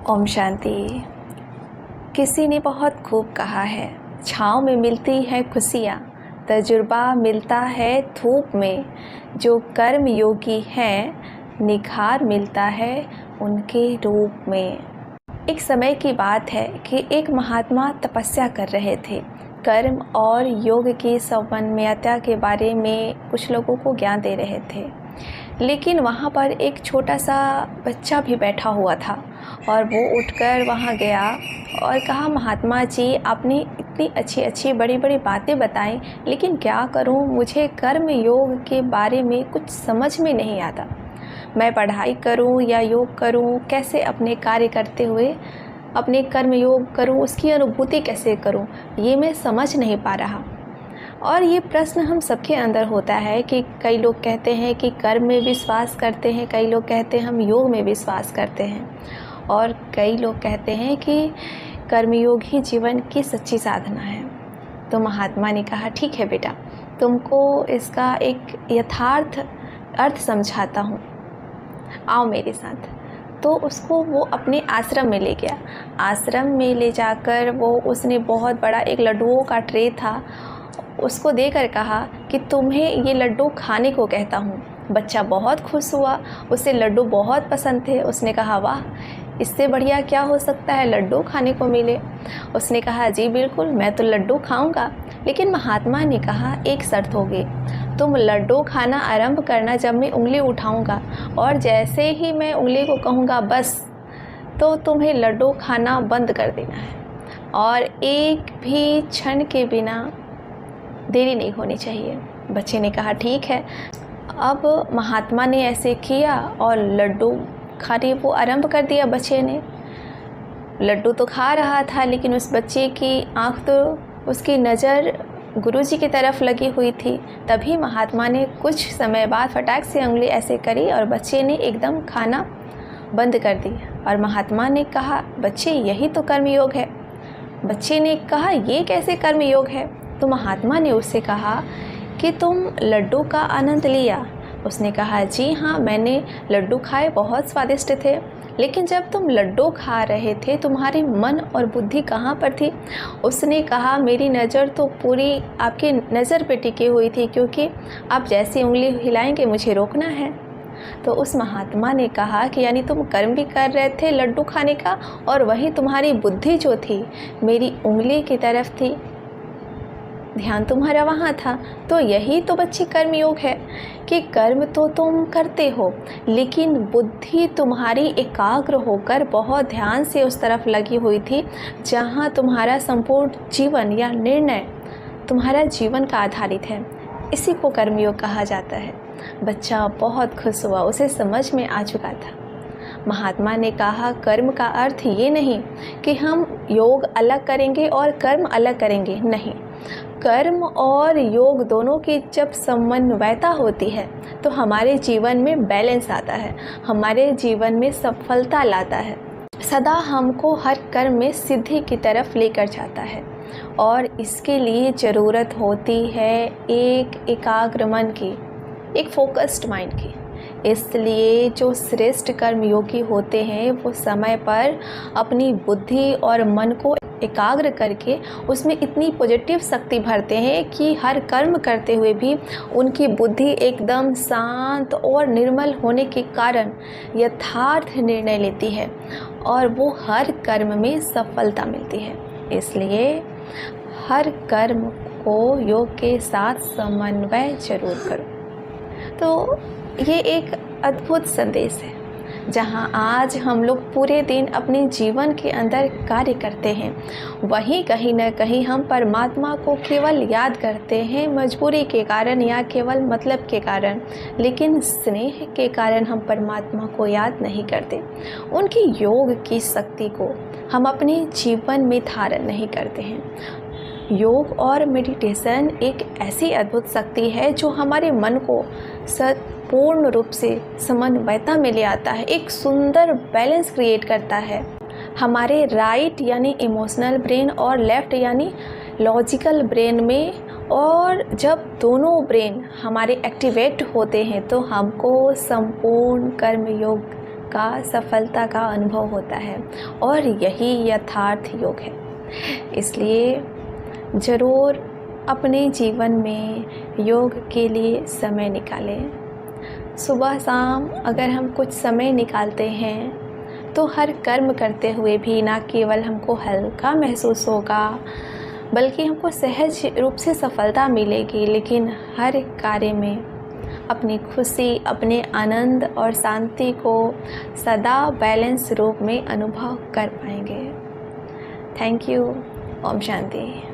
ओम शांति। किसी ने बहुत खूब कहा है, छाँव में मिलती है खुशियाँ, तजुर्बा मिलता है धूप में। जो कर्म योगी हैं, निखार मिलता है उनके रूप में। एक समय की बात है कि एक महात्मा तपस्या कर रहे थे। कर्म और योग की समन्वयता के बारे में कुछ लोगों को ज्ञान दे रहे थे, लेकिन वहाँ पर एक छोटा सा बच्चा भी बैठा हुआ था और वो उठकर वहाँ गया और कहा, महात्मा जी आपने इतनी अच्छी अच्छी बड़ी बड़ी बातें बताई, लेकिन क्या करूँ, मुझे कर्म योग के बारे में कुछ समझ में नहीं आता। मैं पढ़ाई करूँ या योग करूँ, कैसे अपने कार्य करते हुए अपने कर्म योग करूँ, उसकी अनुभूति कैसे करूँ, ये मैं समझ नहीं पा रहा। और ये प्रश्न हम सबके अंदर होता है कि कई लोग कहते हैं कि कर्म में विश्वास करते हैं, कई लोग कहते हैं हम योग में विश्वास करते हैं, और कई लोग कहते हैं कि कर्मयोग ही जीवन की सच्ची साधना है। तो महात्मा ने कहा, ठीक है बेटा, तुमको इसका एक यथार्थ अर्थ समझाता हूँ, आओ मेरे साथ। तो उसको वो अपने आश्रम में ले गया। आश्रम में ले जाकर उसने बहुत बड़ा एक लड्डुओं का ट्रे था, उसको देकर कहा कि तुम्हें ये लड्डू खाने को कहता हूँ। बच्चा बहुत खुश हुआ, उसे लड्डू बहुत पसंद थे। उसने कहा, वाह, इससे बढ़िया क्या हो सकता है, लड्डू खाने को मिले। उसने कहा, जी बिल्कुल, मैं तो लड्डू खाऊंगा। लेकिन महात्मा ने कहा, एक शर्त होगी, तुम लड्डू खाना आरंभ करना जब मैं उंगली उठाऊंगा, और जैसे ही मैं उंगली को कहूँगा बस, तो तुम्हें लड्डू खाना बंद कर देना है, और एक भी क्षण के बिना देरी नहीं होनी चाहिए। बच्चे ने कहा, ठीक है। अब महात्मा ने ऐसे किया और लड्डू खाने वो आरंभ कर दिया। बच्चे ने लड्डू तो खा रहा था, लेकिन उस बच्चे की आँख तो, उसकी नज़र गुरुजी की तरफ लगी हुई थी। तभी महात्मा ने कुछ समय बाद फटाक से उंगली ऐसे करी और बच्चे ने एकदम खाना बंद कर दी। और महात्मा ने कहा, बच्चे यही तो कर्मयोग है। बच्चे ने कहा, ये कैसे कर्मयोग है? तो महात्मा ने उससे कहा कि तुम लड्डू का आनंद लिया। उसने कहा, जी हाँ, मैंने लड्डू खाए, बहुत स्वादिष्ट थे। लेकिन जब तुम लड्डू खा रहे थे, तुम्हारी मन और बुद्धि कहाँ पर थी? उसने कहा, मेरी नज़र तो पूरी आपकी नज़र पे टिकी हुई थी, क्योंकि आप जैसी उंगली हिलाएंगे मुझे रोकना है। तो उस महात्मा ने कहा कि यानी तुम कर्म भी कर रहे थे लड्डू खाने का, और वही तुम्हारी बुद्धि जो थी मेरी उंगली की तरफ थी, ध्यान तुम्हारा वहाँ था। तो यही तो बच्चे कर्मयोग है कि कर्म तो तुम करते हो, लेकिन बुद्धि तुम्हारी एकाग्र होकर बहुत ध्यान से उस तरफ लगी हुई थी जहाँ तुम्हारा संपूर्ण जीवन या निर्णय तुम्हारा जीवन का आधारित है। इसी को कर्मयोग कहा जाता है। बच्चा बहुत खुश हुआ, उसे समझ में आ चुका था। महात्मा ने कहा, कर्म का अर्थ ये नहीं कि हम योग अलग करेंगे और कर्म अलग करेंगे, नहीं। कर्म और योग दोनों की जब समन्वयता होती है तो हमारे जीवन में बैलेंस आता है, हमारे जीवन में सफलता लाता है, सदा हमको हर कर्म में सिद्धि की तरफ लेकर जाता है। और इसके लिए ज़रूरत होती है एक एकाग्र मन की, एक फोकस्ड माइंड की। इसलिए जो श्रेष्ठ कर्मयोगी होते हैं वो समय पर अपनी बुद्धि और मन को एकाग्र करके उसमें इतनी पॉजिटिव शक्ति भरते हैं कि हर कर्म करते हुए भी उनकी बुद्धि एकदम शांत और निर्मल होने के कारण यथार्थ निर्णय लेती है और वो हर कर्म में सफलता मिलती है। इसलिए हर कर्म को योग के साथ समन्वय जरूर करो। तो ये एक अद्भुत संदेश है, जहाँ आज हम लोग पूरे दिन अपने जीवन के अंदर कार्य करते हैं, वहीं कहीं न कहीं हम परमात्मा को केवल याद करते हैं मजबूरी के कारण या केवल मतलब के कारण, लेकिन स्नेह के कारण हम परमात्मा को याद नहीं करते। उनकी योग की शक्ति को हम अपने जीवन में धारण नहीं करते हैं। योग और मेडिटेशन एक ऐसी अद्भुत शक्ति है जो हमारे मन को पूर्ण रूप से समन्वयता में ले आता है, एक सुंदर बैलेंस क्रिएट करता है हमारे राइट यानी इमोशनल ब्रेन और लेफ़्ट यानी लॉजिकल ब्रेन में। और जब दोनों ब्रेन हमारे एक्टिवेट होते हैं तो हमको संपूर्ण कर्म योग का सफलता का अनुभव होता है और यही यथार्थ योग है। इसलिए ज़रूर अपने जीवन में योग के लिए समय निकालें। सुबह शाम अगर हम कुछ समय निकालते हैं तो हर कर्म करते हुए भी ना केवल हमको हल्का महसूस होगा बल्कि हमको सहज रूप से सफलता मिलेगी, लेकिन हर कार्य में अपनी खुशी, अपने आनंद और शांति को सदा बैलेंस रूप में अनुभव कर पाएंगे। Thank you. ओम शांति।